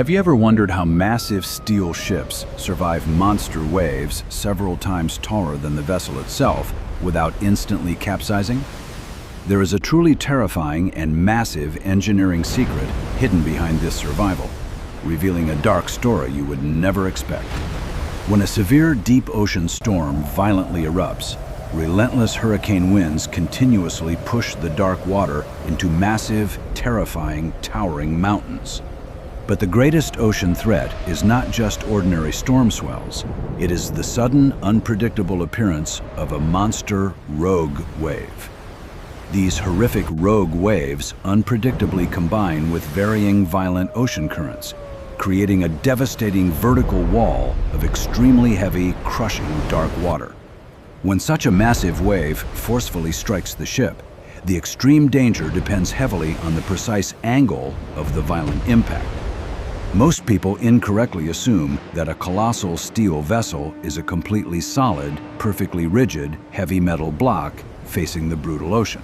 Have you ever wondered how massive steel ships survive monster waves several times taller than the vessel itself without instantly capsizing? There is a truly terrifying and massive engineering secret hidden behind this survival, revealing a dark story you would never expect. When a severe deep ocean storm violently erupts, relentless hurricane winds continuously push the dark water into massive, terrifying, towering mountains. But the greatest ocean threat is not just ordinary storm swells. It is the sudden, unpredictable appearance of a monster rogue wave. These horrific rogue waves unpredictably combine with varying violent ocean currents, creating a devastating vertical wall of extremely heavy, crushing dark water. When such a massive wave forcefully strikes the ship, the extreme danger depends heavily on the precise angle of the violent impact. Most people incorrectly assume that a colossal steel vessel is a completely solid, perfectly rigid, heavy metal block facing the brutal ocean.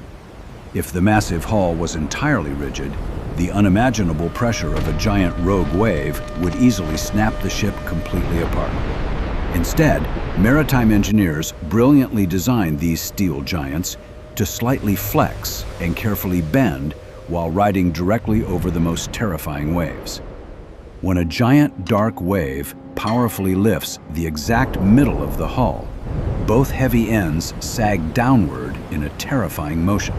If the massive hull was entirely rigid, the unimaginable pressure of a giant rogue wave would easily snap the ship completely apart. Instead, maritime engineers brilliantly designed these steel giants to slightly flex and carefully bend while riding directly over the most terrifying waves. When a giant dark wave powerfully lifts the exact middle of the hull, both heavy ends sag downward in a terrifying motion.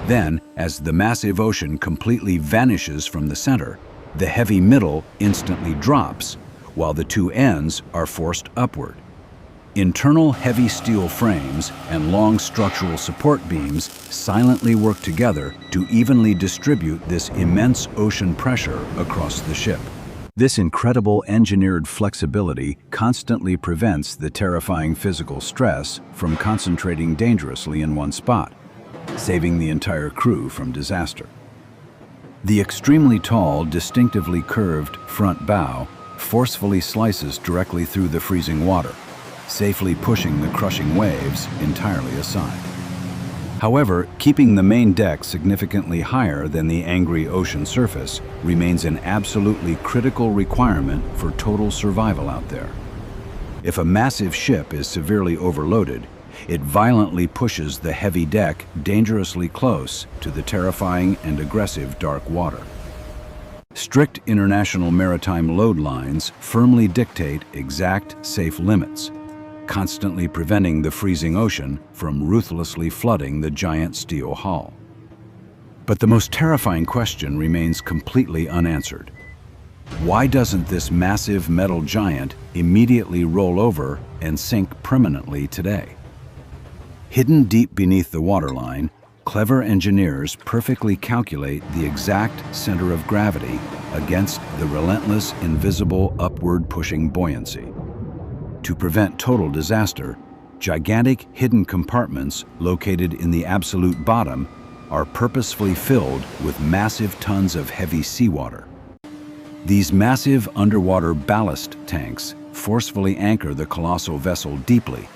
Then, as the massive ocean completely vanishes from the center, the heavy middle instantly drops, while the two ends are forced upward. Internal heavy steel frames and long structural support beams silently work together to evenly distribute this immense ocean pressure across the ship. This incredible engineered flexibility constantly prevents the terrifying physical stress from concentrating dangerously in one spot, saving the entire crew from disaster. The extremely tall, distinctively curved front bow forcefully slices directly through the freezing water, safely pushing the crushing waves entirely aside. However, keeping the main deck significantly higher than the angry ocean surface remains an absolutely critical requirement for total survival out there. If a massive ship is severely overloaded, it violently pushes the heavy deck dangerously close to the terrifying and aggressive dark water. Strict international maritime load lines firmly dictate exact safe limits, constantly preventing the freezing ocean from ruthlessly flooding the giant steel hull. But the most terrifying question remains completely unanswered. Why doesn't this massive metal giant immediately roll over and sink permanently today? Hidden deep beneath the waterline, clever engineers perfectly calculate the exact center of gravity against the relentless, invisible, upward-pushing buoyancy. To prevent total disaster, gigantic hidden compartments located in the absolute bottom are purposefully filled with massive tons of heavy seawater. These massive underwater ballast tanks forcefully anchor the colossal vessel deeply,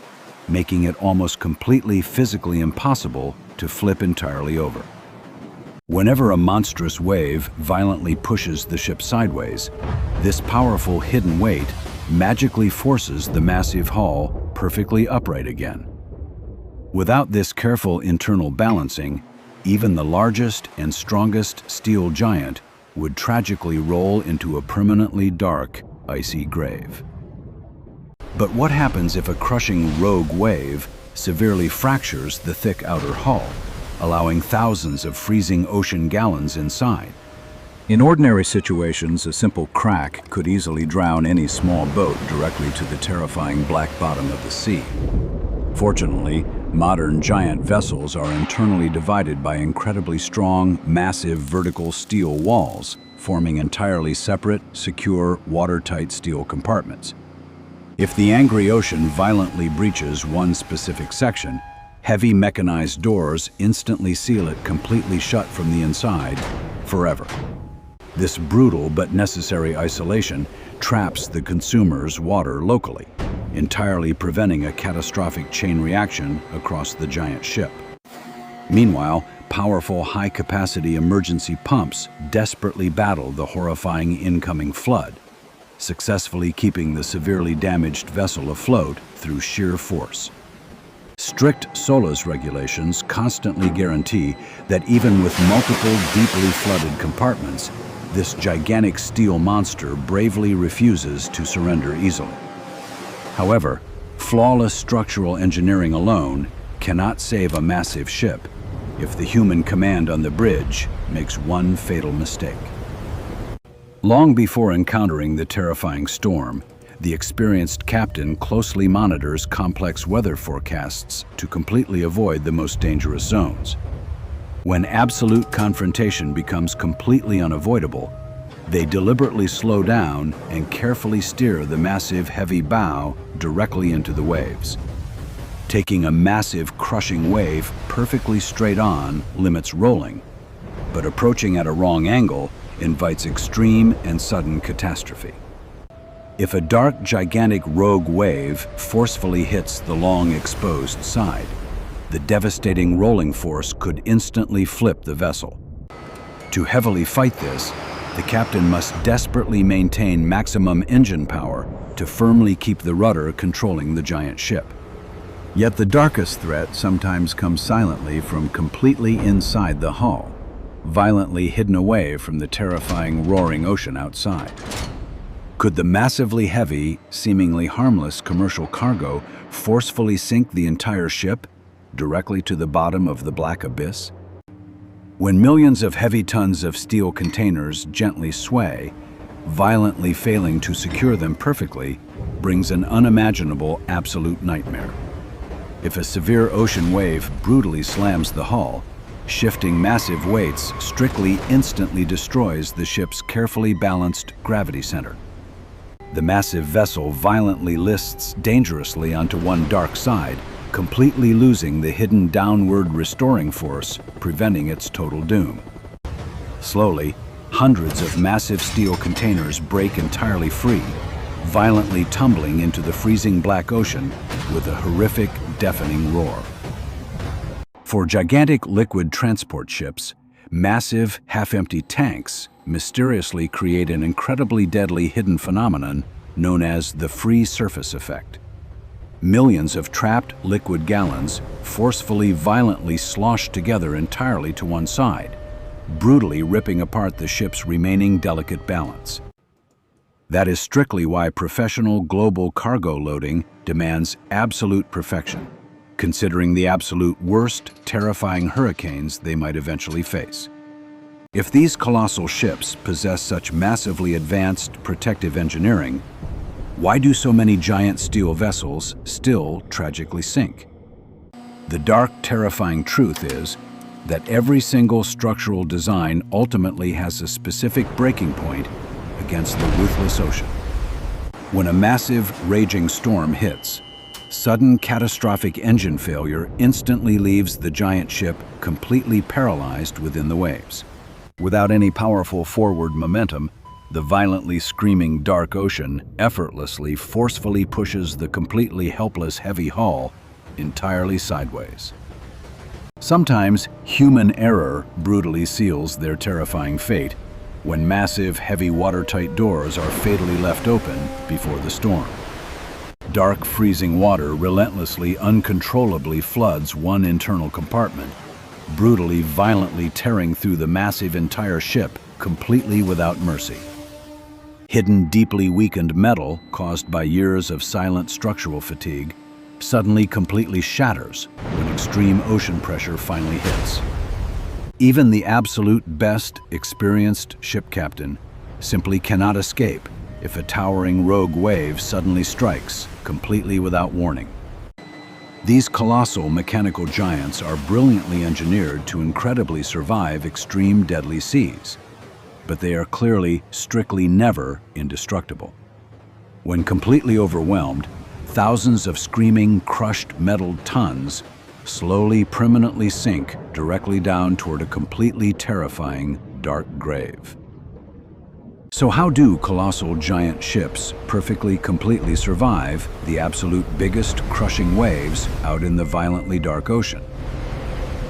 making it almost completely physically impossible to flip entirely over. Whenever a monstrous wave violently pushes the ship sideways, this powerful hidden weight magically forces the massive hull perfectly upright again. Without this careful internal balancing, even the largest and strongest steel giant would tragically roll into a permanently dark, icy grave. But what happens if a crushing rogue wave severely fractures the thick outer hull, allowing thousands of freezing ocean gallons inside? In ordinary situations, a simple crack could easily drown any small boat directly to the terrifying black bottom of the sea. Fortunately, modern giant vessels are internally divided by incredibly strong, massive vertical steel walls, forming entirely separate, secure, watertight steel compartments. If the angry ocean violently breaches one specific section, heavy mechanized doors instantly seal it completely shut from the inside, forever. This brutal but necessary isolation traps the consumer's water locally, entirely preventing a catastrophic chain reaction across the giant ship. Meanwhile, powerful high-capacity emergency pumps desperately battle the horrifying incoming flood, successfully keeping the severely damaged vessel afloat through sheer force. Strict SOLAS regulations constantly guarantee that even with multiple deeply flooded compartments, this gigantic steel monster bravely refuses to surrender easily. However, flawless structural engineering alone cannot save a massive ship if the human command on the bridge makes one fatal mistake. Long before encountering the terrifying storm, the experienced captain closely monitors complex weather forecasts to completely avoid the most dangerous zones. When absolute confrontation becomes completely unavoidable, they deliberately slow down and carefully steer the massive heavy bow directly into the waves. Taking a massive crushing wave perfectly straight on limits rolling, but approaching at a wrong angle invites extreme and sudden catastrophe. If a dark, gigantic rogue wave forcefully hits the long exposed side, the devastating rolling force could instantly flip the vessel. To heavily fight this, the captain must desperately maintain maximum engine power to firmly keep the rudder controlling the giant ship. Yet the darkest threat sometimes comes silently from completely inside the hull, violently hidden away from the terrifying roaring ocean outside. Could the massively heavy, seemingly harmless commercial cargo forcefully sink the entire ship directly to the bottom of the black abyss? When millions of heavy tons of steel containers gently sway, violently failing to secure them perfectly brings an unimaginable absolute nightmare. If a severe ocean wave brutally slams the hull, shifting massive weights instantly destroys the ship's carefully balanced gravity center. The massive vessel violently lists dangerously onto one dark side, completely losing the hidden downward restoring force, preventing its total doom. Slowly, hundreds of massive steel containers break entirely free, violently tumbling into the freezing black ocean with a horrific, deafening roar. For gigantic liquid transport ships, massive, half-empty tanks mysteriously create an incredibly deadly hidden phenomenon known as the free surface effect. Millions of trapped liquid gallons forcefully, violently slosh together entirely to one side, brutally ripping apart the ship's remaining delicate balance. That is strictly why professional global cargo loading demands absolute perfection, considering the absolute worst, terrifying hurricanes they might eventually face. If these colossal ships possess such massively advanced protective engineering, why do so many giant steel vessels still tragically sink? The dark, terrifying truth is that every single structural design ultimately has a specific breaking point against the ruthless ocean. When a massive, raging storm hits, sudden catastrophic engine failure instantly leaves the giant ship completely paralyzed within the waves. Without any powerful forward momentum, the violently screaming dark ocean effortlessly, forcefully pushes the completely helpless heavy hull entirely sideways. Sometimes human error brutally seals their terrifying fate when massive, heavy watertight doors are fatally left open before the storm. Dark, freezing water relentlessly, uncontrollably floods one internal compartment, brutally, violently tearing through the massive entire ship completely without mercy. Hidden, deeply weakened metal caused by years of silent structural fatigue suddenly completely shatters when extreme ocean pressure finally hits. Even the absolute best experienced ship captain simply cannot escape if a towering rogue wave suddenly strikes, completely without warning. These colossal mechanical giants are brilliantly engineered to incredibly survive extreme deadly seas, but they are clearly, strictly never indestructible. When completely overwhelmed, thousands of screaming, crushed metal tons slowly, permanently sink directly down toward a completely terrifying dark grave. So how do colossal giant ships perfectly, completely survive the absolute biggest crushing waves out in the violently dark ocean?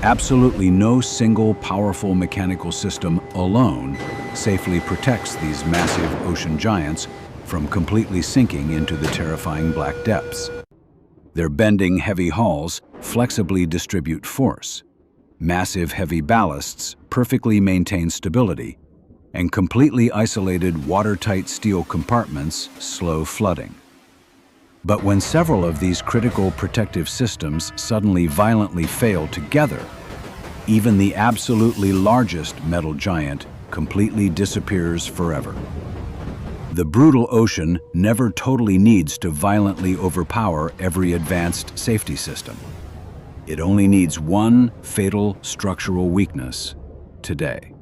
Absolutely no single powerful mechanical system alone safely protects these massive ocean giants from completely sinking into the terrifying black depths. Their bending heavy hulls flexibly distribute force. Massive heavy ballasts perfectly maintain stability, and completely isolated watertight steel compartments slow flooding. But when several of these critical protective systems suddenly violently fail together, even the absolutely largest metal giant completely disappears forever. The brutal ocean never totally needs to violently overpower every advanced safety system. It only needs one fatal structural weakness today.